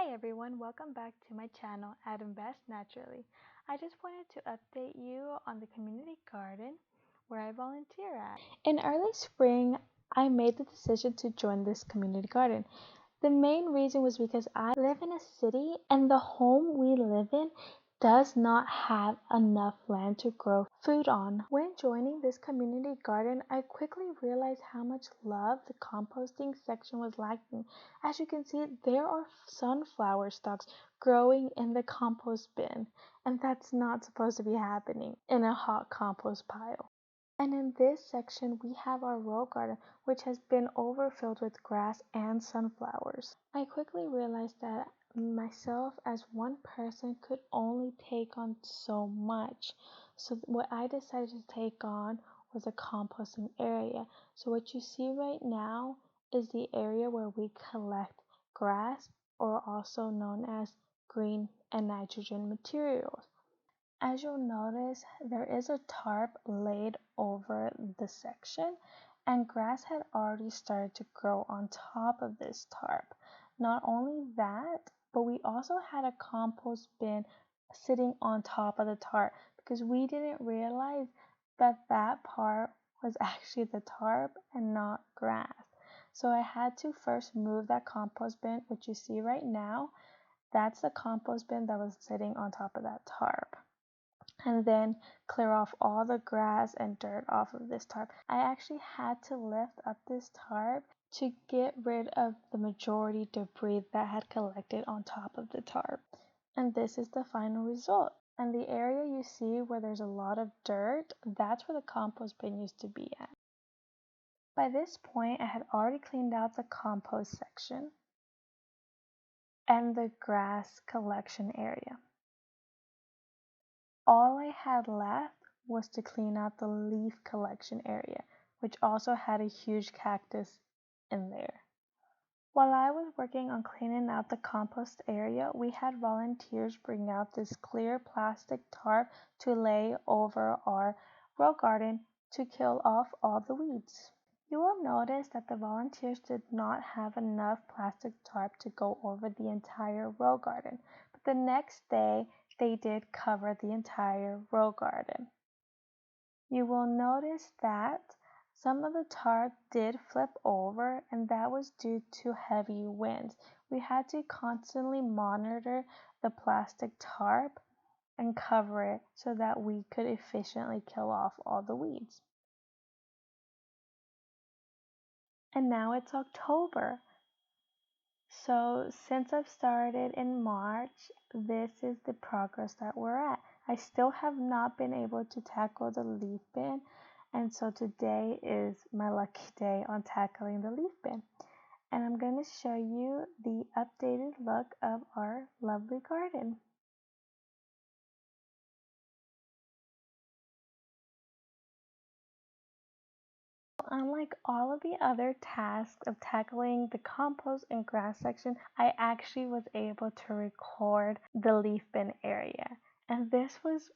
Hi everyone, welcome back to my channel at Invest Naturally. I just wanted to update you on the community garden where I volunteer at. In early spring, I made the decision to join this community garden. The main reason was because I live in a city and the home we live in does not have enough land to grow food on. When joining this community garden, I quickly realized how much love the composting section was lacking. As you can see, there are sunflower stalks growing in the compost bin, and that's not supposed to be happening in a hot compost pile. And in this section, we have our row garden, which has been overfilled with grass and sunflowers. I quickly realized that myself as one person could only take on so much. So what I decided to take on was a composting area. So what you see right now is the area where we collect grass, or also known as green and nitrogen materials. As you'll notice, there is a tarp laid over the section, and grass had already started to grow on top of this tarp. Not only that, but we also had a compost bin sitting on top of the tarp because we didn't realize that that part was actually the tarp and not grass. So I had to first move that compost bin, which you see right now. That's the compost bin that was sitting on top of that tarp, and then clear off all the grass and dirt off of this tarp. I actually had to lift up this tarp to get rid of the majority debris that had collected on top of the tarp. And this is the final result. And the area you see where there's a lot of dirt, that's where the compost bin used to be at. By this point, I had already cleaned out the compost section and the grass collection area. All I had left was to clean out the leaf collection area, which also had a huge cactus in there. While I was working on cleaning out the compost area, we had volunteers bring out this clear plastic tarp to lay over our row garden to kill off all the weeds. You will notice that the volunteers did not have enough plastic tarp to go over the entire row garden, but the next day they did cover the entire row garden. You will notice that some of the tarp did flip over, and that was due to heavy winds. We had to constantly monitor the plastic tarp and cover it so that we could efficiently kill off all the weeds. And now it's October. So since I've started in March, this is the progress that we're at. I still have not been able to tackle the leaf bin, and so today is my lucky day on tackling the leaf bin. And I'm going to show you the updated look of our lovely garden. Unlike all of the other tasks of tackling the compost and grass section, I actually was able to record the leaf bin area. And this was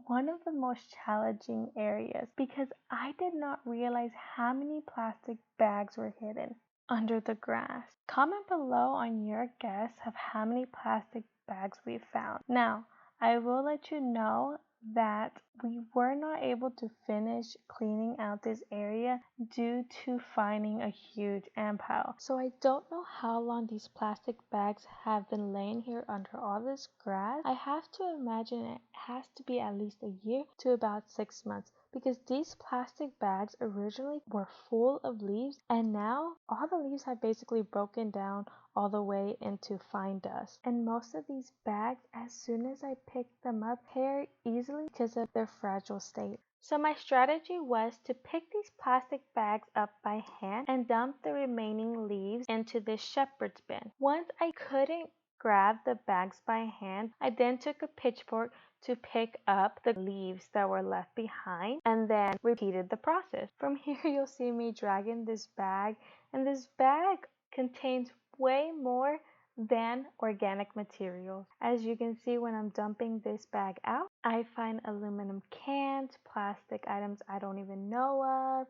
one of the most challenging areas because I did not realize how many plastic bags were hidden under the grass. Comment below on your guess of how many plastic bags we found. Now, I will let you know that we were not able to finish cleaning out this area due to finding a huge ant pile. So I don't know how long these plastic bags have been laying here under all this grass. I have to imagine it has to be at least a year to about 6 months, because these plastic bags originally were full of leaves, and now all the leaves have basically broken down all the way into fine dust. And most of these bags, as soon as I pick them up, tear easily because of their fragile state. So my strategy was to pick these plastic bags up by hand and dump the remaining leaves into this shepherd's bin. Once I couldn't grab the bags by hand, I then took a pitchfork to pick up the leaves that were left behind, and then repeated the process. From here you'll see me dragging this bag, and this bag contains way more than organic materials. As you can see, when I'm dumping this bag out, I find aluminum cans, plastic items I don't even know of,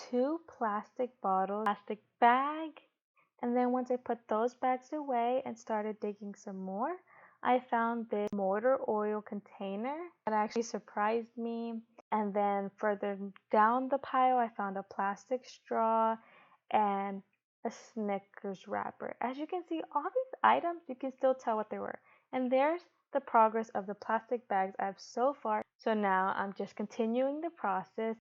2 plastic bottles, plastic bag. And then once I put those bags away and started digging some more, I found this motor oil container that actually surprised me. And then further down the pile, I found a plastic straw and a Snickers wrapper. As you can see, all these items, you can still tell what they were. And there's the progress of the plastic bags I have so far. So now I'm just continuing the process.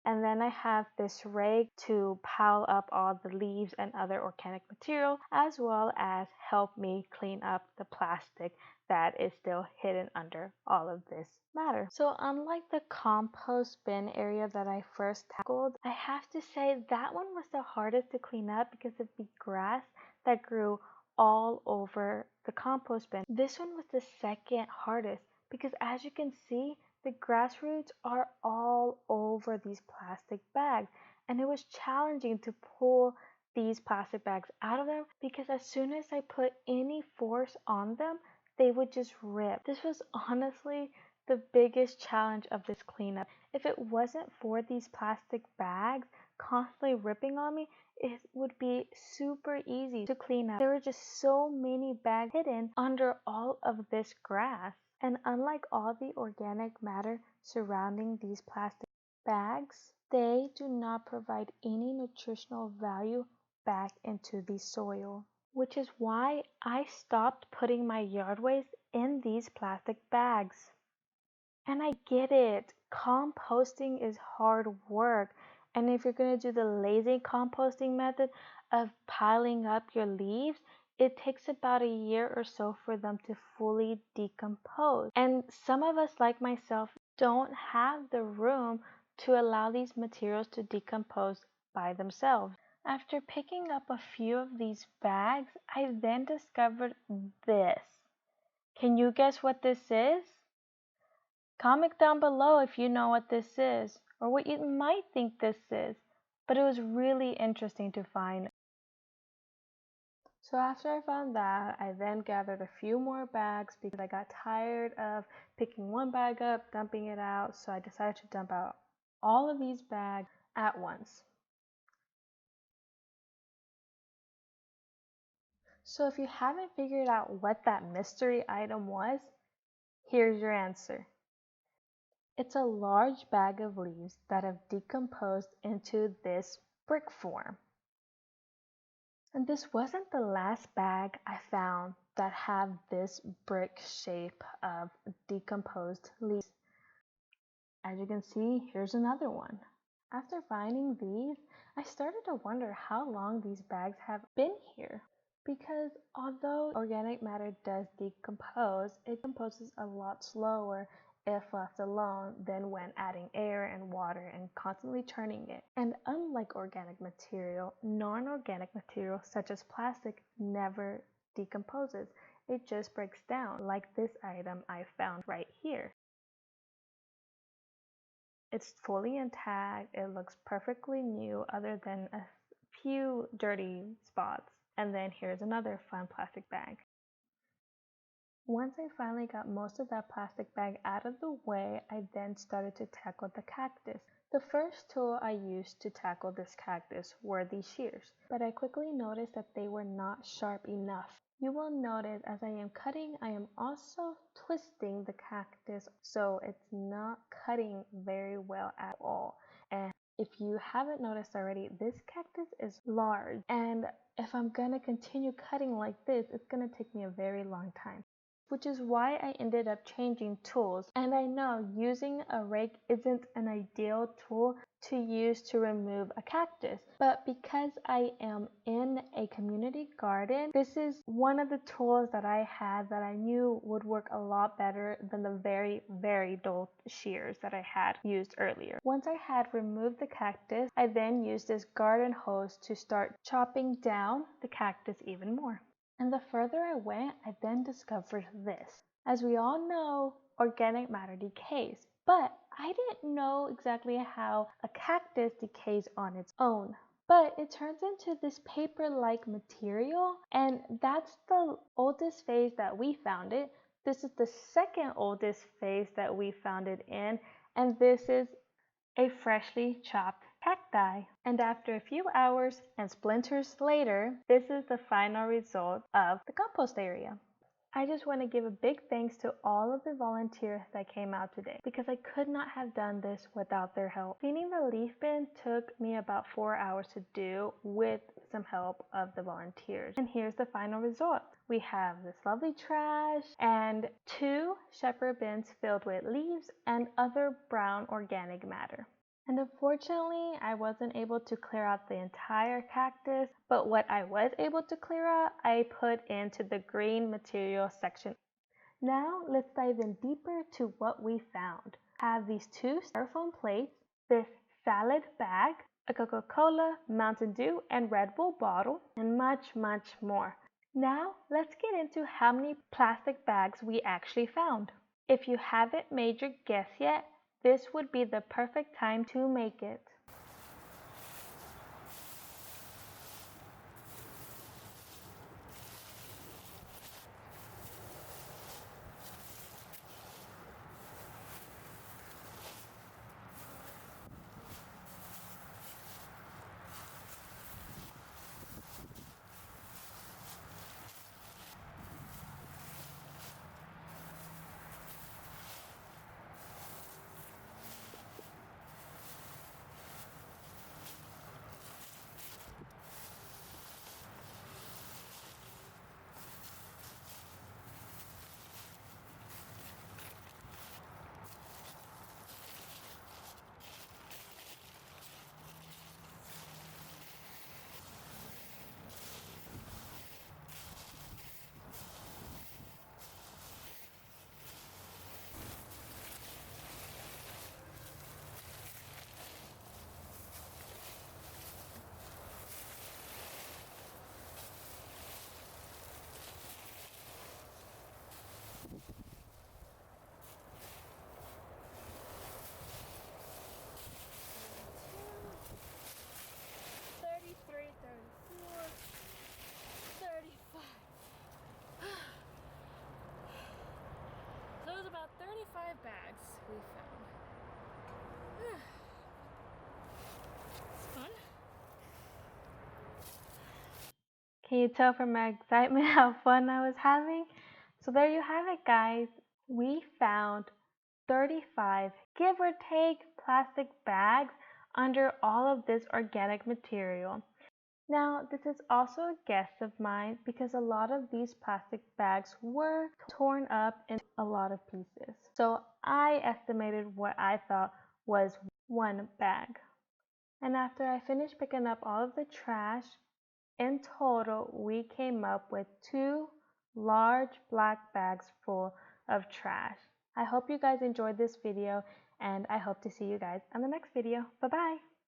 And then I have this rake to pile up all the leaves and other organic material, as well as help me clean up the plastic that is still hidden under all of this matter. So unlike the compost bin area that I first tackled, I have to say that one was the hardest to clean up because of the grass that grew all over the compost bin. This one was the second hardest because, as you can see, the grass roots are all over these plastic bags, and it was challenging to pull these plastic bags out of them because as soon as I put any force on them, they would just rip. This was honestly the biggest challenge of this cleanup. If it wasn't for these plastic bags constantly ripping on me, it would be super easy to clean up. There were just so many bags hidden under all of this grass. And unlike all the organic matter surrounding these plastic bags, they do not provide any nutritional value back into the soil, which is why I stopped putting my yard waste in these plastic bags. And I get it, composting is hard work. And if you're going to do the lazy composting method of piling up your leaves, it takes about a year or so for them to fully decompose. And some of us, like myself, don't have the room to allow these materials to decompose by themselves. After picking up a few of these bags, I then discovered this. Can you guess what this is? Comment down below if you know what this is or what you might think this is, but it was really interesting to find. So after I found that, I then gathered a few more bags because I got tired of picking one bag up, dumping it out, so I decided to dump out all of these bags at once. So if you haven't figured out what that mystery item was, here's your answer. It's a large bag of leaves that have decomposed into this brick form. And this wasn't the last bag I found that had this brick shape of decomposed leaves. As you can see, here's another one. After finding these, I started to wonder how long these bags have been here. Because although organic matter does decompose, it decomposes a lot slower if left alone than when adding air and water and constantly turning it. And unlike organic material, non-organic material such as plastic never decomposes. It just breaks down, like this item I found right here. It's fully intact, it looks perfectly new other than a few dirty spots. And then here's another fun plastic bag. Once I finally got most of that plastic bag out of the way, I then started to tackle the cactus. The first tool I used to tackle this cactus were these shears, but I quickly noticed that they were not sharp enough. You will notice as I am cutting, I am also twisting the cactus, so it's not cutting very well at all. And if you haven't noticed already, this cactus is large, and if I'm gonna continue cutting like this, it's gonna take me a very long time, which is why I ended up changing tools. And I know using a rake isn't an ideal tool to use to remove a cactus, but because I am in a community garden, this is one of the tools that I had that I knew would work a lot better than the very, very dull shears that I had used earlier. Once I had removed the cactus, I then used this garden hose to start chopping down the cactus even more. And the further I went, I then discovered this. As we all know, organic matter decays, but I didn't know exactly how a cactus decays on its own. But it turns into this paper-like material, and that's the oldest phase that we found it. This is the second oldest phase that we found it in, and this is a freshly chopped cacti. And after a few hours and splinters later, this is the final result of the compost area. I just want to give a big thanks to all of the volunteers that came out today because I could not have done this without their help. Cleaning the leaf bin took me about 4 hours to do with some help of the volunteers. And here's the final result. We have this lovely trash and 2 shepherd bins filled with leaves and other brown organic matter. And unfortunately, I wasn't able to clear out the entire cactus, but what I was able to clear out, I put into the green material section. Now, let's dive in deeper to what we found. I have these 2 styrofoam plates, this salad bag, a Coca-Cola, Mountain Dew, and Red Bull bottle, and much, much more. Now, let's get into how many plastic bags we actually found. If you haven't made your guess yet, this would be the perfect time to make it. So it was about 35 bags we found. It's fun. Can you tell from my excitement how fun I was having? So there you have it, guys. We found 35, give or take, plastic bags under all of this organic material. Now, this is also a guess of mine because a lot of these plastic bags were torn up into a lot of pieces. So I estimated what I thought was 1 bag. And after I finished picking up all of the trash, in total, we came up with 2 large black bags full of trash. I hope you guys enjoyed this video, and I hope to see you guys on the next video. Bye-bye!